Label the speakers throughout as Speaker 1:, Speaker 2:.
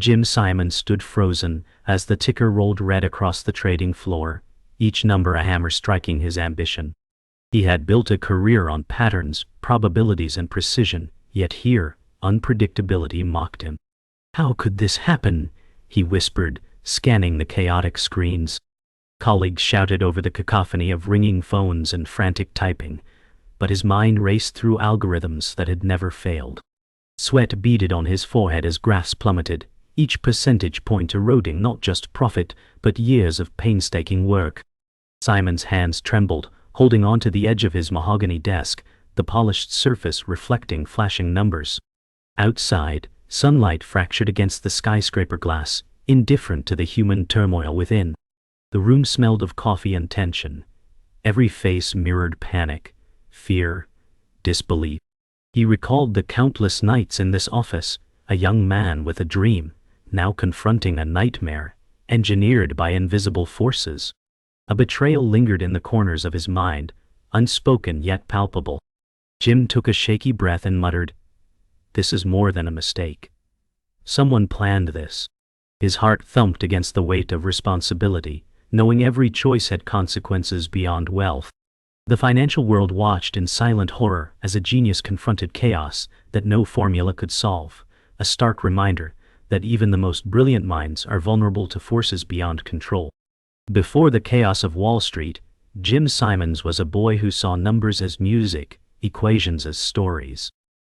Speaker 1: Jim Simons stood frozen as the ticker rolled red across the trading floor, each number a hammer striking his ambition. He had built a career on patterns, probabilities and precision, yet here, unpredictability mocked him. "How could this happen?" he whispered, scanning the chaotic screens. Colleagues shouted over the cacophony of ringing phones and frantic typing, but his mind raced through algorithms that had never failed. Sweat beaded on his forehead as graphs plummeted, each percentage point eroding not just profit, but years of painstaking work. Simon's hands trembled, holding onto the edge of his mahogany desk, the polished surface reflecting flashing numbers. Outside, sunlight fractured against the skyscraper glass, indifferent to the human turmoil within. The room smelled of coffee and tension. Every face mirrored panic, fear, disbelief. He recalled the countless nights in this office, a young man with a dream, now confronting a nightmare, engineered by invisible forces. A betrayal lingered in the corners of his mind, unspoken yet palpable. Jim took a shaky breath and muttered, "This is more than a mistake. Someone planned this." His heart thumped against the weight of responsibility, knowing every choice had consequences beyond wealth. The financial world watched in silent horror as a genius confronted chaos that no formula could solve, a stark reminder that even the most brilliant minds are vulnerable to forces beyond control. Before the chaos of Wall Street, Jim Simons was a boy who saw numbers as music, equations as stories.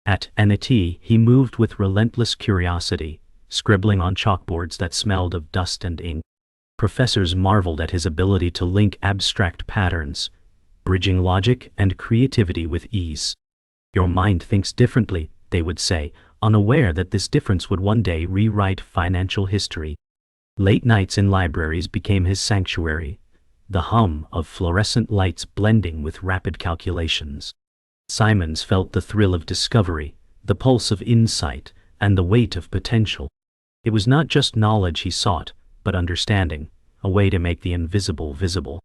Speaker 1: At NIT, he moved with relentless curiosity, scribbling on chalkboards that smelled of dust and ink. Professors marveled at his ability to link abstract patterns, bridging logic and creativity with ease. "Your mind thinks differently," they would say, unaware that this difference would one day rewrite financial history. Late nights in libraries became his sanctuary, the hum of fluorescent lights blending with rapid calculations. Simons felt the thrill of discovery, the pulse of insight, and the weight of potential. It was not just knowledge he sought, but understanding, a way to make the invisible visible.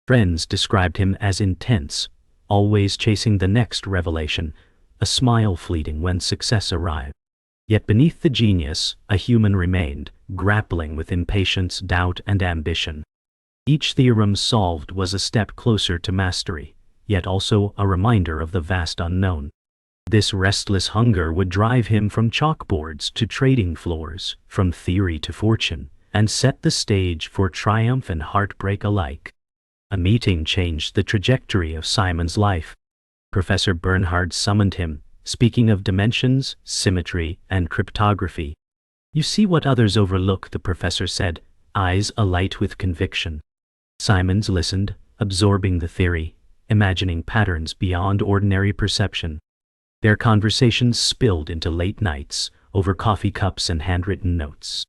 Speaker 1: Friends described him as intense, always chasing the next revelation, a smile fleeting when success arrived. Yet beneath the genius, a human remained, grappling with impatience, doubt, and ambition. Each theorem solved was a step closer to mastery, yet also a reminder of the vast unknown. This restless hunger would drive him from chalkboards to trading floors, from theory to fortune, and set the stage for triumph and heartbreak alike. A meeting changed the trajectory of Simon's life. Professor Bernhard summoned him, speaking of dimensions, symmetry, and cryptography. "You see what others overlook," the professor said, eyes alight with conviction. Simons listened, absorbing the theory, imagining patterns beyond ordinary perception. Their conversations spilled into late nights, over coffee cups and handwritten notes.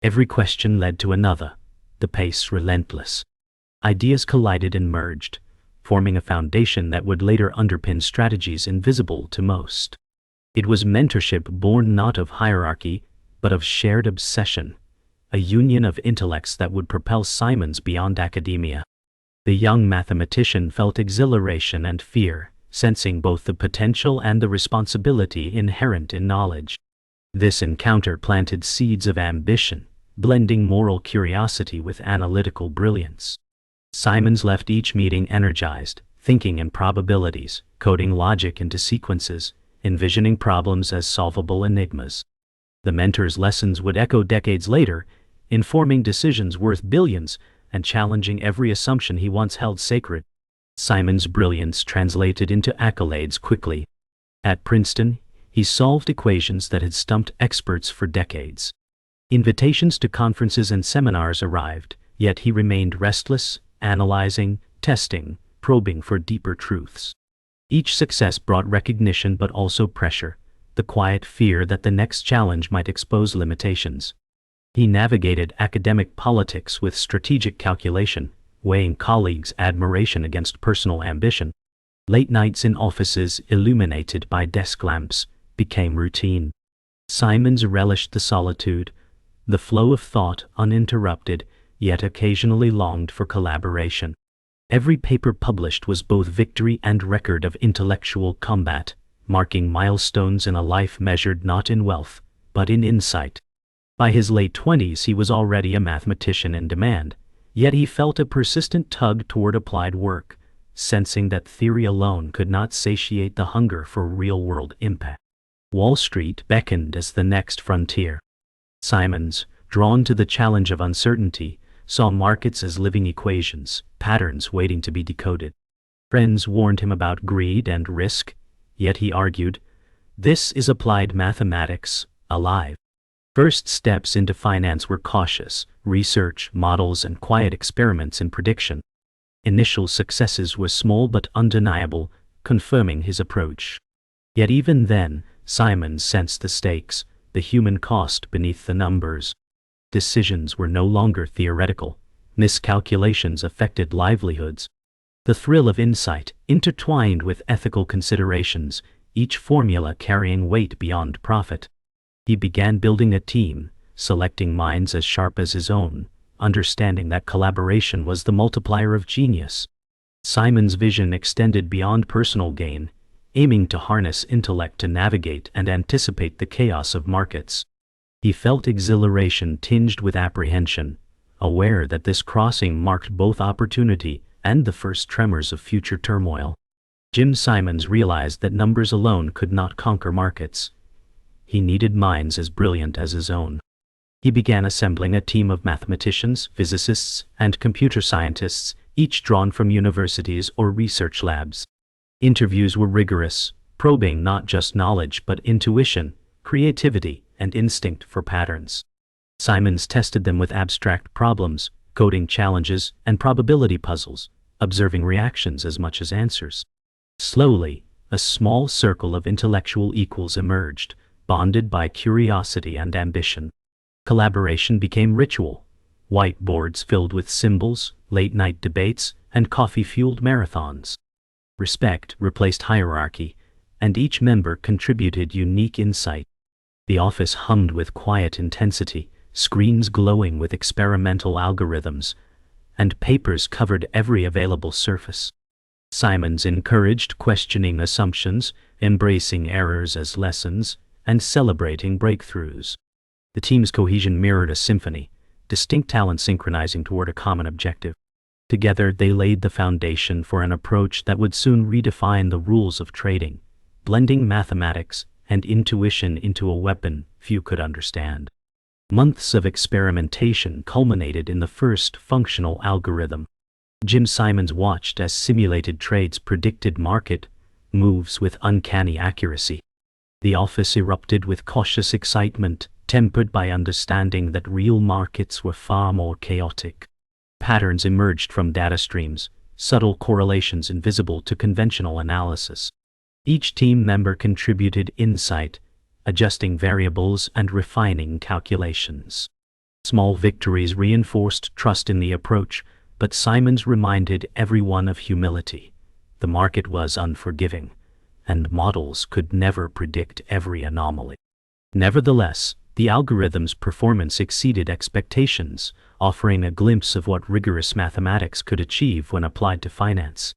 Speaker 1: Every question led to another, the pace relentless. Ideas collided and merged, forming a foundation that would later underpin strategies invisible to most. It was mentorship born not of hierarchy, but of shared obsession, a union of intellects that would propel Simons beyond academia. The young mathematician felt exhilaration and fear, sensing both the potential and the responsibility inherent in knowledge. This encounter planted seeds of ambition, blending moral curiosity with analytical brilliance. Simons left each meeting energized, thinking in probabilities, coding logic into sequences, envisioning problems as solvable enigmas. The mentor's lessons would echo decades later, informing decisions worth billions and challenging every assumption he once held sacred. Simons' brilliance translated into accolades quickly. At Princeton, he solved equations that had stumped experts for decades. Invitations to conferences and seminars arrived, yet he remained restless, analyzing, testing, probing for deeper truths. Each success brought recognition but also pressure, the quiet fear that the next challenge might expose limitations. He navigated academic politics with strategic calculation, weighing colleagues' admiration against personal ambition. Late nights in offices illuminated by desk lamps became routine. Simons relished the solitude, the flow of thought uninterrupted, yet occasionally longed for collaboration. Every paper published was both victory and record of intellectual combat, marking milestones in a life measured not in wealth, but in insight. By his late 20s he was already a mathematician in demand, yet he felt a persistent tug toward applied work, sensing that theory alone could not satiate the hunger for real-world impact. Wall Street beckoned as the next frontier. Simons, drawn to the challenge of uncertainty, saw markets as living equations, patterns waiting to be decoded. Friends warned him about greed and risk, yet he argued, "This is applied mathematics, alive." First steps into finance were cautious, research, models, and quiet experiments in prediction. Initial successes were small but undeniable, confirming his approach. Yet even then, Simons sensed the stakes, the human cost beneath the numbers. Decisions were no longer theoretical. Miscalculations affected livelihoods. The thrill of insight intertwined with ethical considerations, each formula carrying weight beyond profit. He began building a team, selecting minds as sharp as his own, understanding that collaboration was the multiplier of genius. Simon's vision extended beyond personal gain, aiming to harness intellect to navigate and anticipate the chaos of markets. He felt exhilaration tinged with apprehension, aware that this crossing marked both opportunity and the first tremors of future turmoil. Jim Simons realized that numbers alone could not conquer markets. He needed minds as brilliant as his own. He began assembling a team of mathematicians, physicists, and computer scientists, each drawn from universities or research labs. Interviews were rigorous, probing not just knowledge but intuition, creativity, and instinct for patterns. Simons tested them with abstract problems, coding challenges, and probability puzzles, observing reactions as much as answers. Slowly, a small circle of intellectual equals emerged, bonded by curiosity and ambition. Collaboration became ritual. Whiteboards filled with symbols, late-night debates, and coffee-fueled marathons. Respect replaced hierarchy, and each member contributed unique insight. The office hummed with quiet intensity, screens glowing with experimental algorithms, and papers covered every available surface. Simons encouraged questioning assumptions, embracing errors as lessons, and celebrating breakthroughs. The team's cohesion mirrored a symphony, distinct talents synchronizing toward a common objective. Together they laid the foundation for an approach that would soon redefine the rules of trading, blending mathematics and intuition into a weapon few could understand. Months of experimentation culminated in the first functional algorithm. Jim Simons watched as simulated trades predicted market moves with uncanny accuracy. The office erupted with cautious excitement, tempered by understanding that real markets were far more chaotic. Patterns emerged from data streams, subtle correlations invisible to conventional analysis. Each team member contributed insight, adjusting variables and refining calculations. Small victories reinforced trust in the approach, but Simons reminded everyone of humility. The market was unforgiving, and models could never predict every anomaly. Nevertheless, the algorithm's performance exceeded expectations, offering a glimpse of what rigorous mathematics could achieve when applied to finance.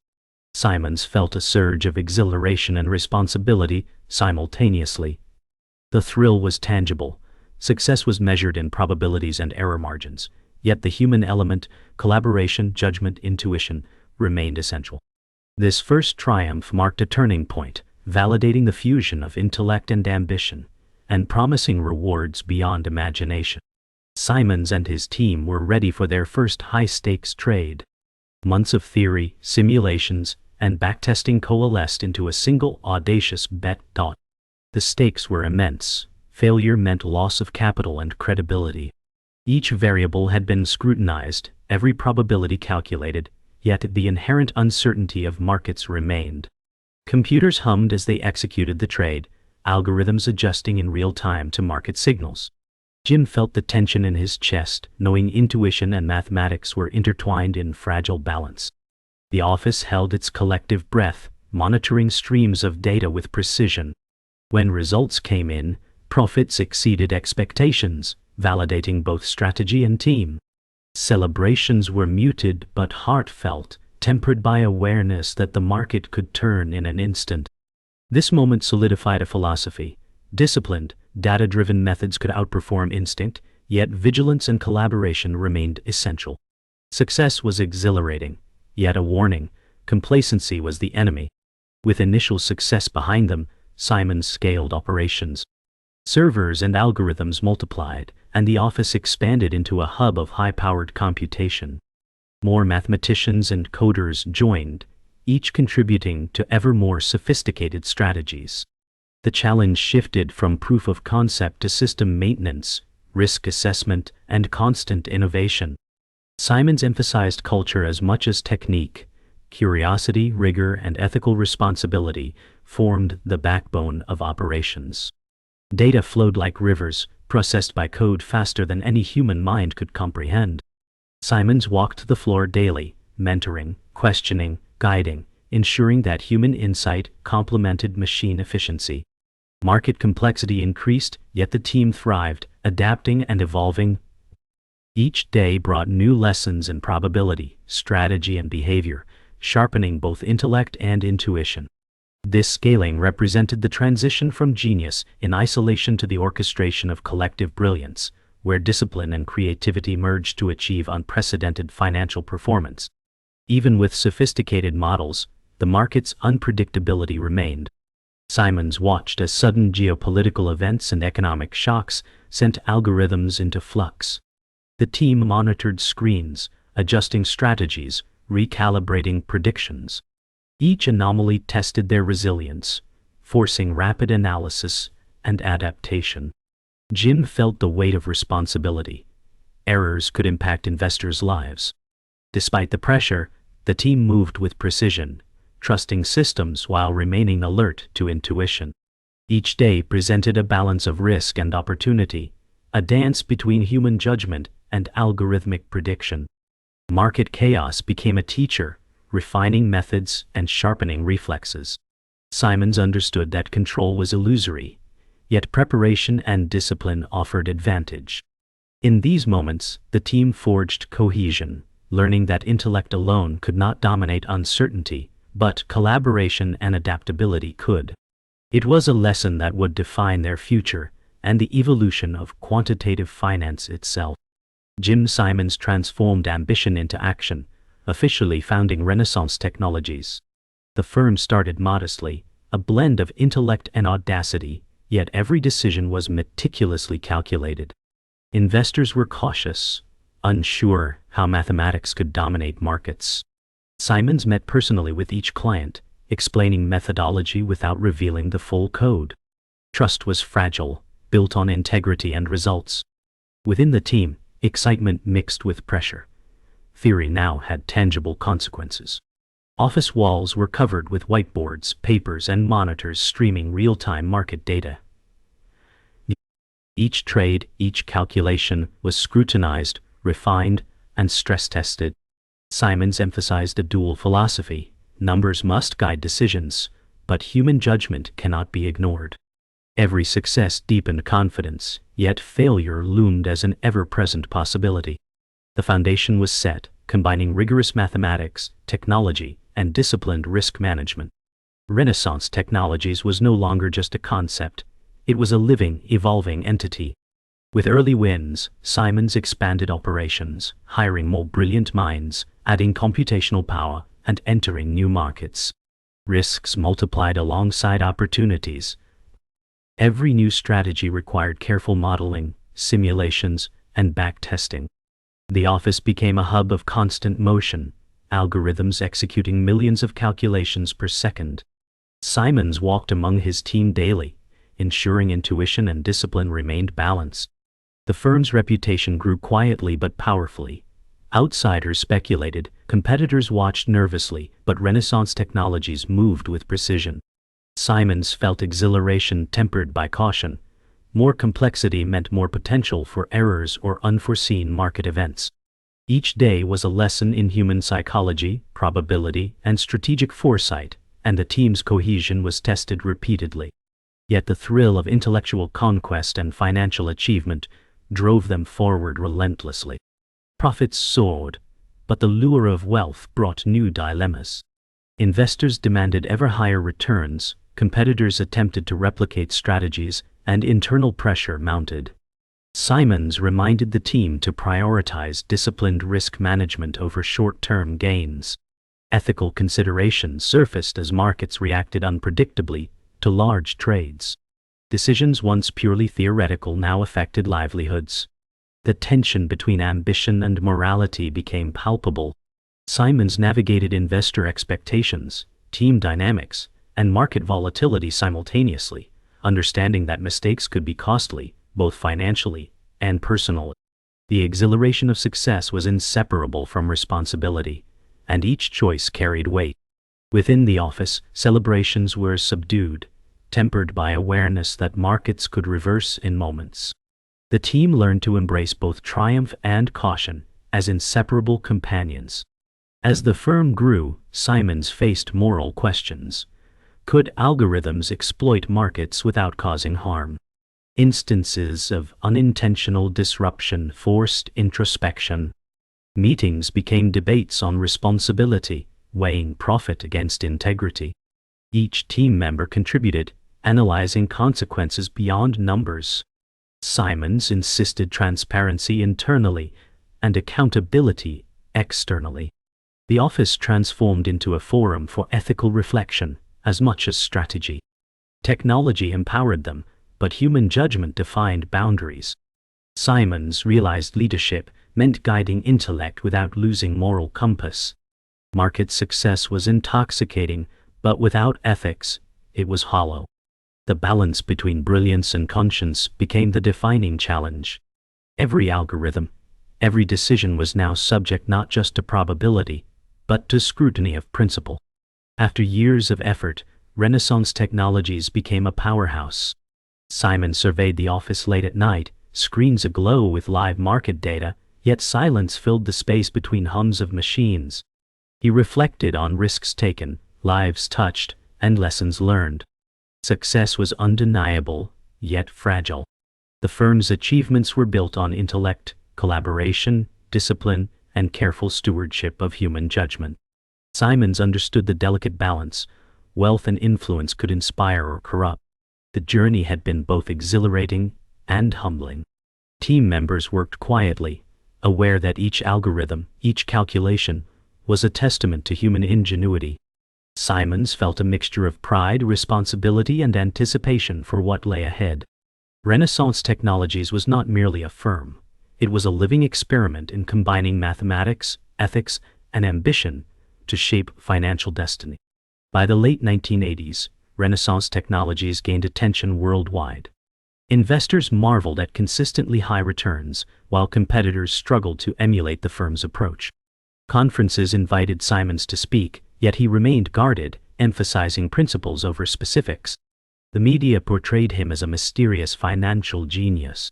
Speaker 1: Simons felt a surge of exhilaration and responsibility simultaneously. The thrill was tangible. Success was measured in probabilities and error margins, yet the human element, collaboration, judgment, intuition, remained essential. This first triumph marked a turning point, validating the fusion of intellect and ambition, and promising rewards beyond imagination. Simons and his team were ready for their first high-stakes trade. Months of theory, simulations, and backtesting coalesced into a single audacious bet. The stakes were immense. Failure meant loss of capital and credibility. Each variable had been scrutinized, every probability calculated, yet the inherent uncertainty of markets remained. Computers hummed as they executed the trade, algorithms adjusting in real time to market signals. Jim felt the tension in his chest, knowing intuition and mathematics were intertwined in fragile balance. The office held its collective breath, monitoring streams of data with precision. When results came in, profits exceeded expectations, validating both strategy and team. Celebrations were muted but heartfelt, tempered by awareness that the market could turn in an instant. This moment solidified a philosophy. Disciplined, data-driven methods could outperform instinct, yet vigilance and collaboration remained essential. Success was exhilarating, yet a warning: complacency was the enemy. With initial success behind them, Simons scaled operations. Servers and algorithms multiplied, and the office expanded into a hub of high-powered computation. More mathematicians and coders joined, each contributing to ever more sophisticated strategies. The challenge shifted from proof of concept to system maintenance, risk assessment, and constant innovation. Simons emphasized culture as much as technique. Curiosity, rigor, and ethical responsibility formed the backbone of operations. Data flowed like rivers, processed by code faster than any human mind could comprehend. Simons walked the floor daily, mentoring, questioning, guiding, ensuring that human insight complemented machine efficiency. Market complexity increased, yet the team thrived, adapting and evolving. Each day brought new lessons in probability, strategy, and behavior, sharpening both intellect and intuition. This scaling represented the transition from genius in isolation to the orchestration of collective brilliance, where discipline and creativity merged to achieve unprecedented financial performance. Even with sophisticated models, the market's unpredictability remained. Simons watched as sudden geopolitical events and economic shocks sent algorithms into flux. The team monitored screens, adjusting strategies, recalibrating predictions. Each anomaly tested their resilience, forcing rapid analysis and adaptation. Jim felt the weight of responsibility. Errors could impact investors' lives. Despite the pressure, the team moved with precision, trusting systems while remaining alert to intuition. Each day presented a balance of risk and opportunity, a dance between human judgment and algorithmic prediction. Market chaos became a teacher, refining methods and sharpening reflexes. Simons understood that control was illusory, yet preparation and discipline offered advantage. In these moments, the team forged cohesion, learning that intellect alone could not dominate uncertainty, but collaboration and adaptability could. It was a lesson that would define their future and the evolution of quantitative finance itself. Jim Simons transformed ambition into action, officially founding Renaissance Technologies. The firm started modestly, a blend of intellect and audacity, yet every decision was meticulously calculated. Investors were cautious, unsure how mathematics could dominate markets. Simons met personally with each client, explaining methodology without revealing the full code. Trust was fragile, built on integrity and results. Within the team, excitement mixed with pressure. Theory now had tangible consequences. Office walls were covered with whiteboards, papers, and monitors streaming real-time market data. Each trade, each calculation was scrutinized, refined, and stress-tested. Simons emphasized a dual philosophy: numbers must guide decisions, but human judgment cannot be ignored. Every success deepened confidence, yet failure loomed as an ever-present possibility. The foundation was set, combining rigorous mathematics, technology, and disciplined risk management. Renaissance Technologies was no longer just a concept, it was a living, evolving entity. With early wins, Simons expanded operations, hiring more brilliant minds, adding computational power, and entering new markets. Risks multiplied alongside opportunities. Every new strategy required careful modeling, simulations, and back-testing. The office became a hub of constant motion, algorithms executing millions of calculations per second. Simons walked among his team daily, ensuring intuition and discipline remained balanced. The firm's reputation grew quietly but powerfully. Outsiders speculated, competitors watched nervously, but Renaissance Technologies moved with precision. Simons felt exhilaration tempered by caution. More complexity meant more potential for errors or unforeseen market events. Each day was a lesson in human psychology, probability, and strategic foresight, and the team's cohesion was tested repeatedly. Yet the thrill of intellectual conquest and financial achievement drove them forward relentlessly. Profits soared, but the lure of wealth brought new dilemmas. Investors demanded ever higher returns, competitors attempted to replicate strategies, and internal pressure mounted. Simons reminded the team to prioritize disciplined risk management over short-term gains. Ethical considerations surfaced as markets reacted unpredictably to large trades. Decisions once purely theoretical now affected livelihoods. The tension between ambition and morality became palpable. Simons navigated investor expectations, team dynamics, and market volatility simultaneously, understanding that mistakes could be costly, both financially and personally. The exhilaration of success was inseparable from responsibility, and each choice carried weight. Within the office, celebrations were subdued, tempered by awareness that markets could reverse in moments. The team learned to embrace both triumph and caution as inseparable companions. As the firm grew, Simons faced moral questions. Could algorithms exploit markets without causing harm? Instances of unintentional disruption forced introspection. Meetings became debates on responsibility, weighing profit against integrity. Each team member contributed, analyzing consequences beyond numbers. Simons insisted transparency internally and accountability externally. The office transformed into a forum for ethical reflection as much as strategy. Technology empowered them, but human judgment defined boundaries. Simons realized leadership meant guiding intellect without losing moral compass. Market success was intoxicating, but without ethics, it was hollow. The balance between brilliance and conscience became the defining challenge. Every algorithm, every decision was now subject not just to probability, but to scrutiny of principle. After years of effort, Renaissance Technologies became a powerhouse. Simon surveyed the office late at night, screens aglow with live market data, yet silence filled the space between hums of machines. He reflected on risks taken, lives touched, and lessons learned. Success was undeniable, yet fragile. The firm's achievements were built on intellect, collaboration, discipline, and careful stewardship of human judgment. Simons understood the delicate balance. Wealth and influence could inspire or corrupt. The journey had been both exhilarating and humbling. Team members worked quietly, aware that each algorithm, each calculation, was a testament to human ingenuity. Simons felt a mixture of pride, responsibility, and anticipation for what lay ahead. Renaissance Technologies was not merely a firm. It was a living experiment in combining mathematics, ethics, and ambition to shape financial destiny. By the late 1980s, Renaissance Technologies gained attention worldwide. Investors marveled at consistently high returns, while competitors struggled to emulate the firm's approach. Conferences invited Simons to speak, yet he remained guarded, emphasizing principles over specifics. The media portrayed him as a mysterious financial genius.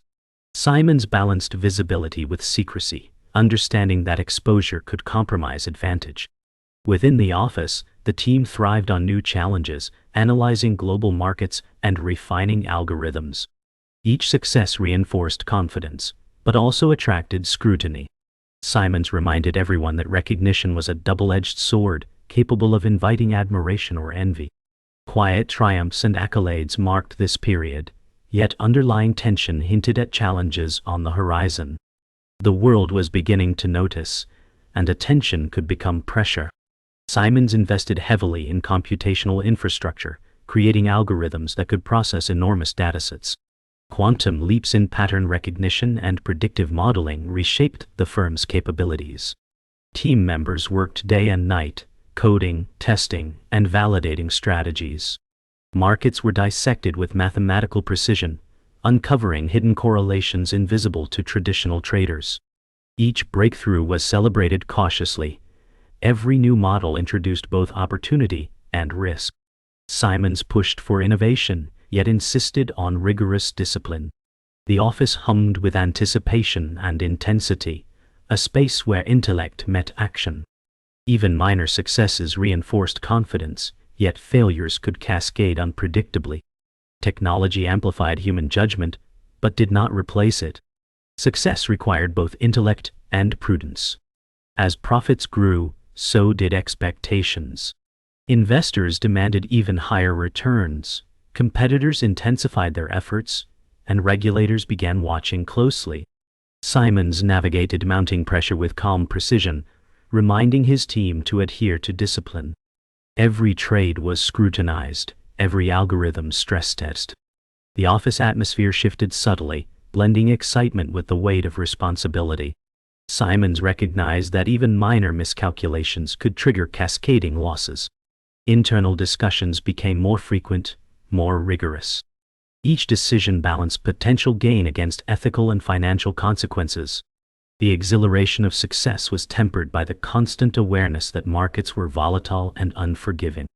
Speaker 1: Simons balanced visibility with secrecy, understanding that exposure could compromise advantage. Within the office, the team thrived on new challenges, analyzing global markets and refining algorithms. Each success reinforced confidence, but also attracted scrutiny. Simons reminded everyone that recognition was a double-edged sword, capable of inviting admiration or envy. Quiet triumphs and accolades marked this period, yet underlying tension hinted at challenges on the horizon. The world was beginning to notice, and attention could become pressure. Simons invested heavily in computational infrastructure, creating algorithms that could process enormous datasets. Quantum leaps in pattern recognition and predictive modeling reshaped the firm's capabilities. Team members worked day and night, coding, testing, and validating strategies. Markets were dissected with mathematical precision, uncovering hidden correlations invisible to traditional traders. Each breakthrough was celebrated cautiously. Every new model introduced both opportunity and risk. Simons pushed for innovation, yet insisted on rigorous discipline. The office hummed with anticipation and intensity, a space where intellect met action. Even minor successes reinforced confidence, yet failures could cascade unpredictably. Technology amplified human judgment, but did not replace it. Success required both intellect and prudence. As profits grew, so did expectations. Investors demanded even higher returns, competitors intensified their efforts, and regulators began watching closely. Simons navigated mounting pressure with calm precision, reminding his team to adhere to discipline. Every trade was scrutinized, every algorithm stress-tested. The office atmosphere shifted subtly, blending excitement with the weight of responsibility. Simons recognized that even minor miscalculations could trigger cascading losses. Internal discussions became more frequent, more rigorous. Each decision balanced potential gain against ethical and financial consequences. The exhilaration of success was tempered by the constant awareness that markets were volatile and unforgiving.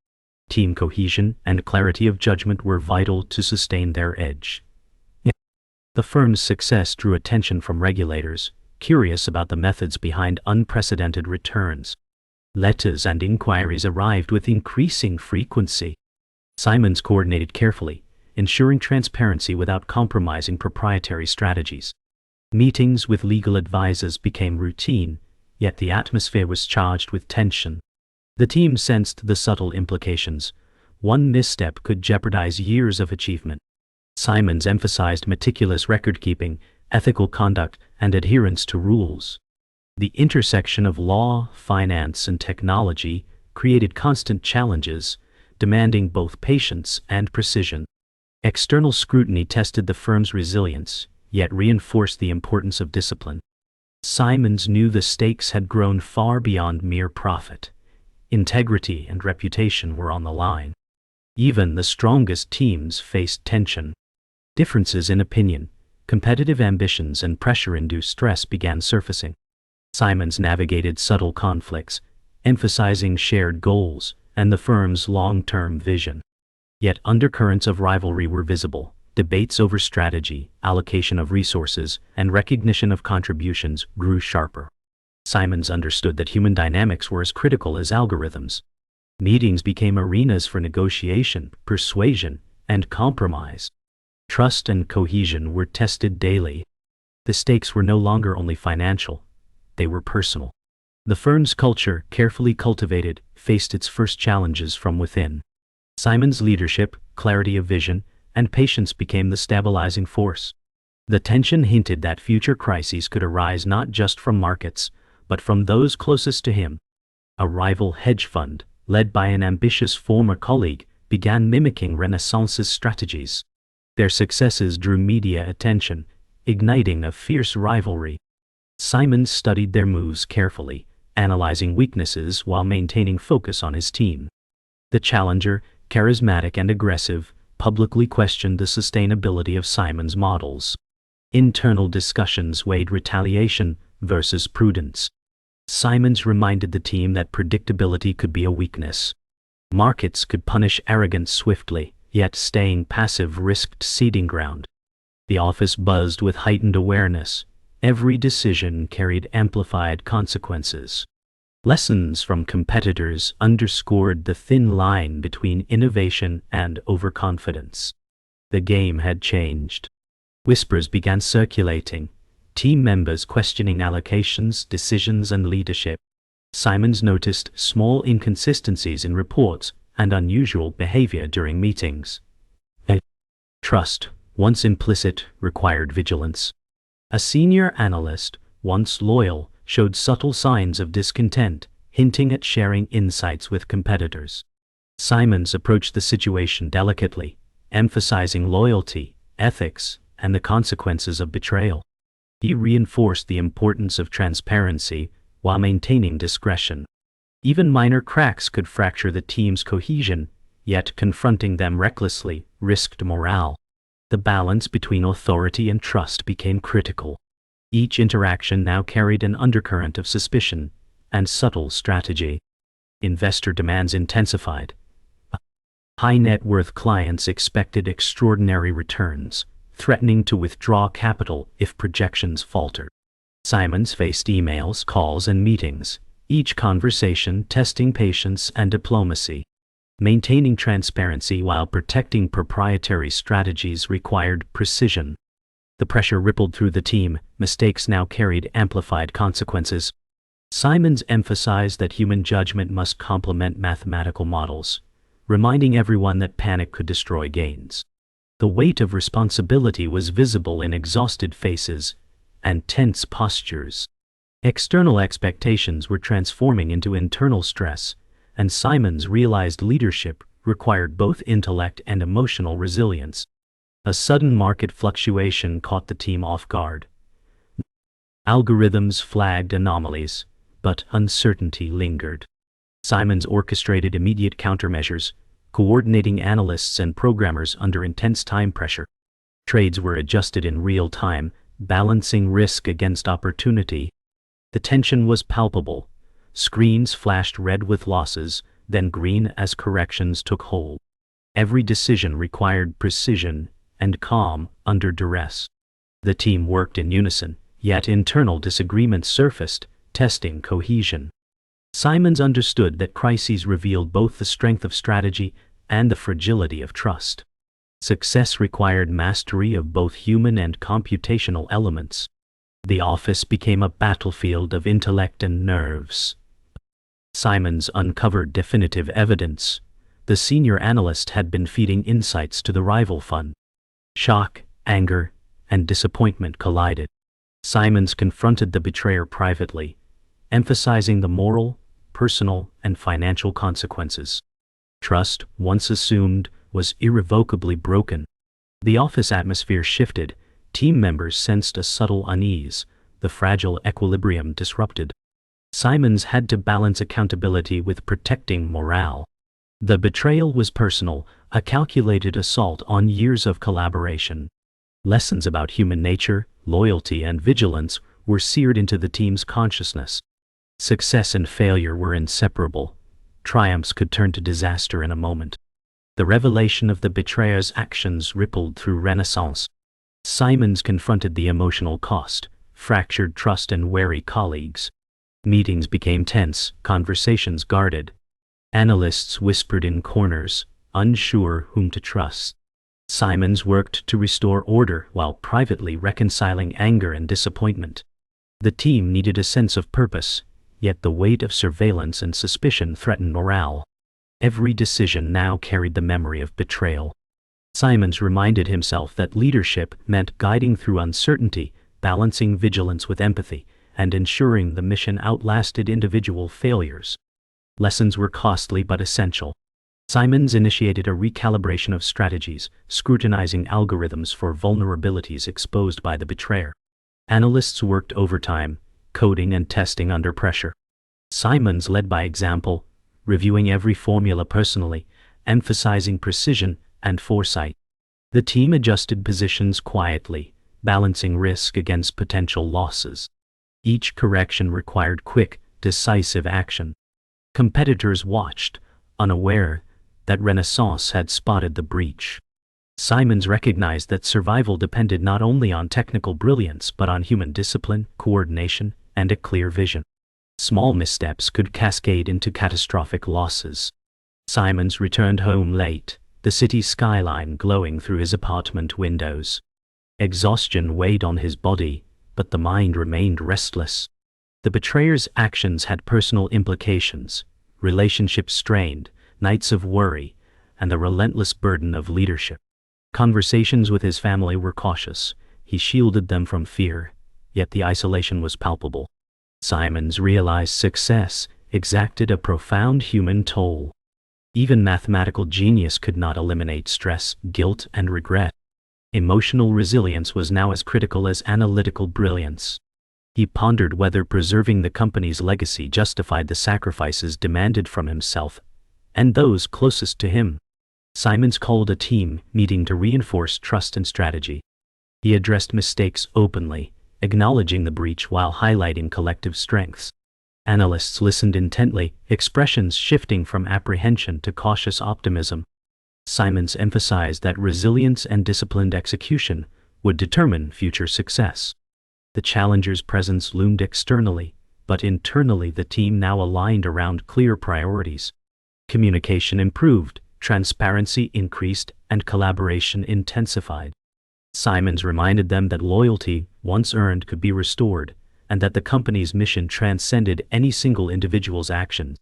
Speaker 1: Team cohesion and clarity of judgment were vital to sustain their edge. The firm's success drew attention from regulators, curious about the methods behind unprecedented returns. Letters and inquiries arrived with increasing frequency. Simons coordinated carefully, ensuring transparency without compromising proprietary strategies. Meetings with legal advisors became routine, yet the atmosphere was charged with tension. The team sensed the subtle implications. One misstep could jeopardize years of achievement. Simons emphasized meticulous record-keeping, ethical conduct, and adherence to rules. The intersection of law, finance, and technology created constant challenges, demanding both patience and precision. External scrutiny tested the firm's resilience, yet reinforced the importance of discipline. Simons knew the stakes had grown far beyond mere profit. Integrity and reputation were on the line. Even the strongest teams faced tension. Differences in opinion, competitive ambitions, and pressure-induced stress began surfacing. Simons navigated subtle conflicts, emphasizing shared goals and the firm's long-term vision. Yet undercurrents of rivalry were visible. Debates over strategy, allocation of resources, and recognition of contributions grew sharper. Simons understood that human dynamics were as critical as algorithms. Meetings became arenas for negotiation, persuasion, and compromise. Trust and cohesion were tested daily. The stakes were no longer only financial, they were personal. The firm's culture, carefully cultivated, faced its first challenges from within. Simons' leadership, clarity of vision, and patience became the stabilizing force. The tension hinted that future crises could arise not just from markets, but from those closest to him. A rival hedge fund, led by an ambitious former colleague, began mimicking Renaissance's strategies. Their successes drew media attention, igniting a fierce rivalry. Simons studied their moves carefully, analyzing weaknesses while maintaining focus on his team. The challenger, charismatic and aggressive, publicly questioned the sustainability of Simons' models. Internal discussions weighed retaliation versus prudence. Simons reminded the team that predictability could be a weakness. Markets could punish arrogance swiftly, yet staying passive risked ceding ground. The office buzzed with heightened awareness. Every decision carried amplified consequences. Lessons from competitors underscored the thin line between innovation and overconfidence. The game had changed. Whispers began circulating, team members questioning allocations, decisions, and leadership. Simons noticed small inconsistencies in reports and unusual behavior during meetings. Trust, once implicit, required vigilance. A senior analyst, once loyal, showed subtle signs of discontent, hinting at sharing insights with competitors. Simons approached the situation delicately, emphasizing loyalty, ethics, and the consequences of betrayal. He reinforced the importance of transparency while maintaining discretion. Even minor cracks could fracture the team's cohesion, yet confronting them recklessly risked morale. The balance between authority and trust became critical. Each interaction now carried an undercurrent of suspicion and subtle strategy. Investor demands intensified. High net worth clients expected extraordinary returns, threatening to withdraw capital if projections faltered. Simons faced emails, calls, and meetings, each conversation testing patience and diplomacy. Maintaining transparency while protecting proprietary strategies required precision. The pressure rippled through the team. Mistakes now carried amplified consequences. Simons emphasized that human judgment must complement mathematical models, reminding everyone that panic could destroy gains. The weight of responsibility was visible in exhausted faces and tense postures. External expectations were transforming into internal stress, and Simons realized leadership required both intellect and emotional resilience. A sudden market fluctuation caught the team off guard. Algorithms flagged anomalies, but uncertainty lingered. Simons orchestrated immediate countermeasures, coordinating analysts and programmers under intense time pressure. Trades were adjusted in real time, balancing risk against opportunity. The tension was palpable. Screens flashed red with losses, then green as corrections took hold. Every decision required precision and calm under duress. The team worked in unison, yet internal disagreements surfaced, testing cohesion. Simons understood that crises revealed both the strength of strategy and the fragility of trust. Success required mastery of both human and computational elements. The office became a battlefield of intellect and nerves. Simons uncovered definitive evidence. The senior analyst had been feeding insights to the rival fund. Shock, anger, and disappointment collided. Simons confronted the betrayer privately, emphasizing the moral, personal, and financial consequences. Trust, once assumed, was irrevocably broken. The office atmosphere shifted. Team members sensed a subtle unease, the fragile equilibrium disrupted. Simons had to balance accountability with protecting morale. The betrayal was personal, a calculated assault on years of collaboration. Lessons about human nature, loyalty, and vigilance were seared into the team's consciousness. Success and failure were inseparable. Triumphs could turn to disaster in a moment. The revelation of the betrayer's actions rippled through Renaissance. Simons confronted the emotional cost, fractured trust, and wary colleagues. Meetings became tense, conversations guarded. Analysts whispered in corners, unsure whom to trust. Simons worked to restore order while privately reconciling anger and disappointment. The team needed a sense of purpose, yet the weight of surveillance and suspicion threatened morale. Every decision now carried the memory of betrayal. Simons reminded himself that leadership meant guiding through uncertainty, balancing vigilance with empathy, and ensuring the mission outlasted individual failures. Lessons were costly but essential. Simons initiated a recalibration of strategies, scrutinizing algorithms for vulnerabilities exposed by the betrayer. Analysts worked overtime, coding and testing under pressure. Simons led by example, reviewing every formula personally, emphasizing precision and foresight. The team adjusted positions quietly, balancing risk against potential losses. Each correction required quick, decisive action. Competitors watched, unaware that Renaissance had spotted the breach. Simons recognized that survival depended not only on technical brilliance but on human discipline, coordination, and a clear vision. Small missteps could cascade into catastrophic losses. Simons returned home late, the city skyline glowing through his apartment windows. Exhaustion weighed on his body, but the mind remained restless. The betrayer's actions had personal implications, relationships strained, nights of worry, and the relentless burden of leadership. Conversations with his family were cautious. He shielded them from fear, yet the isolation was palpable. Simons realized success exacted a profound human toll. Even mathematical genius could not eliminate stress, guilt, and regret. Emotional resilience was now as critical as analytical brilliance. He pondered whether preserving the company's legacy justified the sacrifices demanded from himself and those closest to him. Simons called a team meeting to reinforce trust and strategy. He addressed mistakes openly, acknowledging the breach while highlighting collective strengths. Analysts listened intently, expressions shifting from apprehension to cautious optimism. Simons emphasized that resilience and disciplined execution would determine future success. The challenger's presence loomed externally, but internally the team now aligned around clear priorities. Communication improved, transparency increased, and collaboration intensified. Simons reminded them that loyalty, once earned, could be restored, and that the company's mission transcended any single individual's actions.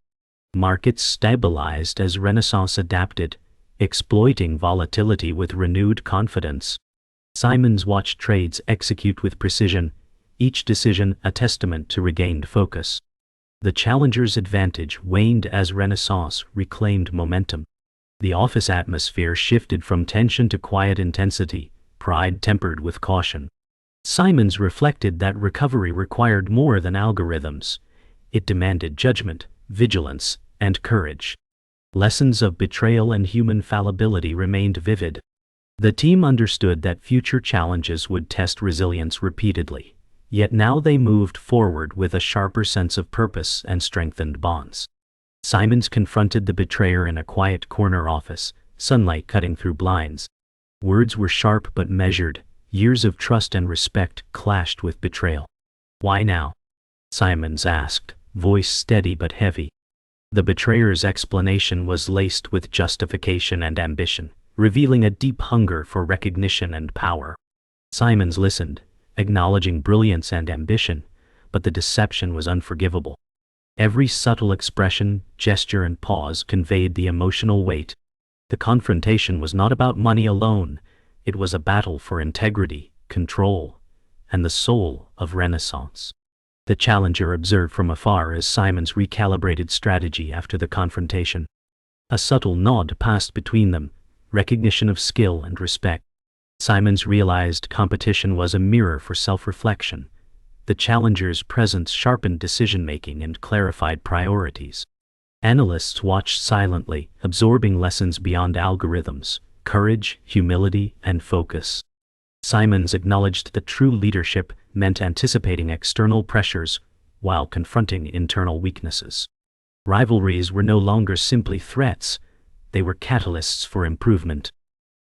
Speaker 1: Markets stabilized as Renaissance adapted, exploiting volatility with renewed confidence. Simons watched trades execute with precision, each decision a testament to regained focus. The challenger's advantage waned as Renaissance reclaimed momentum. The office atmosphere shifted from tension to quiet intensity, pride tempered with caution. Simons reflected that recovery required more than algorithms. It demanded judgment, vigilance, and courage. Lessons of betrayal and human fallibility remained vivid. The team understood that future challenges would test resilience repeatedly, yet now they moved forward with a sharper sense of purpose and strengthened bonds. Simons confronted the betrayer in a quiet corner office, sunlight cutting through blinds. Words were sharp but measured. Years of trust and respect clashed with betrayal. "Why now?" Simons asked, voice steady but heavy. The betrayer's explanation was laced with justification and ambition, revealing a deep hunger for recognition and power. Simons listened, acknowledging brilliance and ambition, but the deception was unforgivable. Every subtle expression, gesture, and pause conveyed the emotional weight. The confrontation was not about money alone. It was a battle for integrity, control, and the soul of Renaissance. The challenger observed from afar as Simons recalibrated strategy after the confrontation. A subtle nod passed between them, recognition of skill and respect. Simons realized competition was a mirror for self-reflection. The challenger's presence sharpened decision-making and clarified priorities. Analysts watched silently, absorbing lessons beyond algorithms: courage, humility, and focus. Simons acknowledged that true leadership meant anticipating external pressures while confronting internal weaknesses. Rivalries were no longer simply threats, they were catalysts for improvement.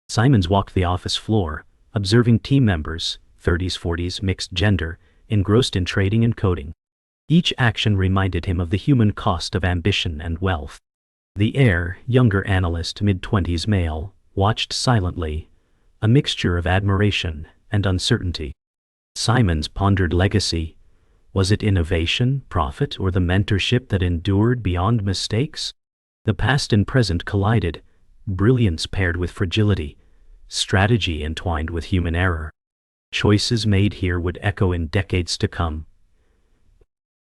Speaker 1: Simons walked the office floor, observing team members, 30s, 40s, mixed gender, engrossed in trading and coding. Each action reminded him of the human cost of ambition and wealth. The heir, younger analyst, mid-20s male, watched silently, a mixture of admiration and uncertainty. Simons pondered legacy. Was it innovation, profit, or the mentorship that endured beyond mistakes? The past and present collided, brilliance paired with fragility, strategy entwined with human error. Choices made here would echo in decades to come.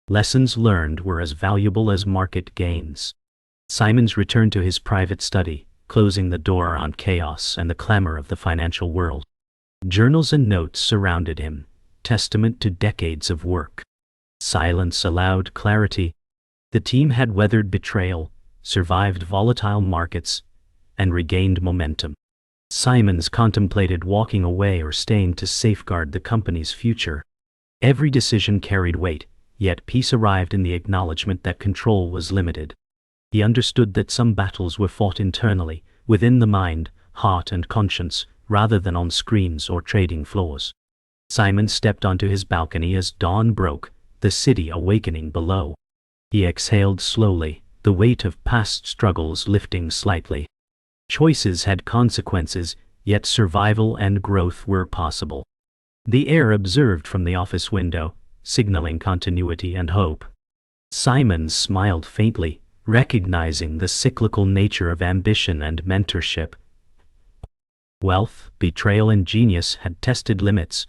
Speaker 1: Lessons learned were as valuable as market gains. Simons returned to his private study, closing the door on chaos and the clamor of the financial world. Journals and notes surrounded him, testament to decades of work. Silence allowed clarity. The team had weathered betrayal, survived volatile markets, and regained momentum. Simons contemplated walking away or staying to safeguard the company's future. Every decision carried weight, yet peace arrived in the acknowledgement that control was limited. He understood that some battles were fought internally, within the mind, heart, and conscience, rather than on screens or trading floors. Simons stepped onto his balcony as dawn broke, the city awakening below. He exhaled slowly, the weight of past struggles lifting slightly. Choices had consequences, yet survival and growth were possible. The heir observed from the office window, signaling continuity and hope. Simons smiled faintly, recognizing the cyclical nature of ambition and mentorship. Wealth, betrayal, and genius had tested limits,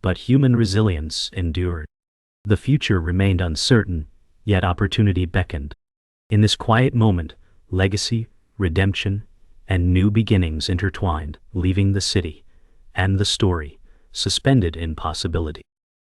Speaker 1: but human resilience endured. The future remained uncertain, yet opportunity beckoned. In this quiet moment, legacy, redemption, and new beginnings intertwined, leaving the city and the story suspended in possibility.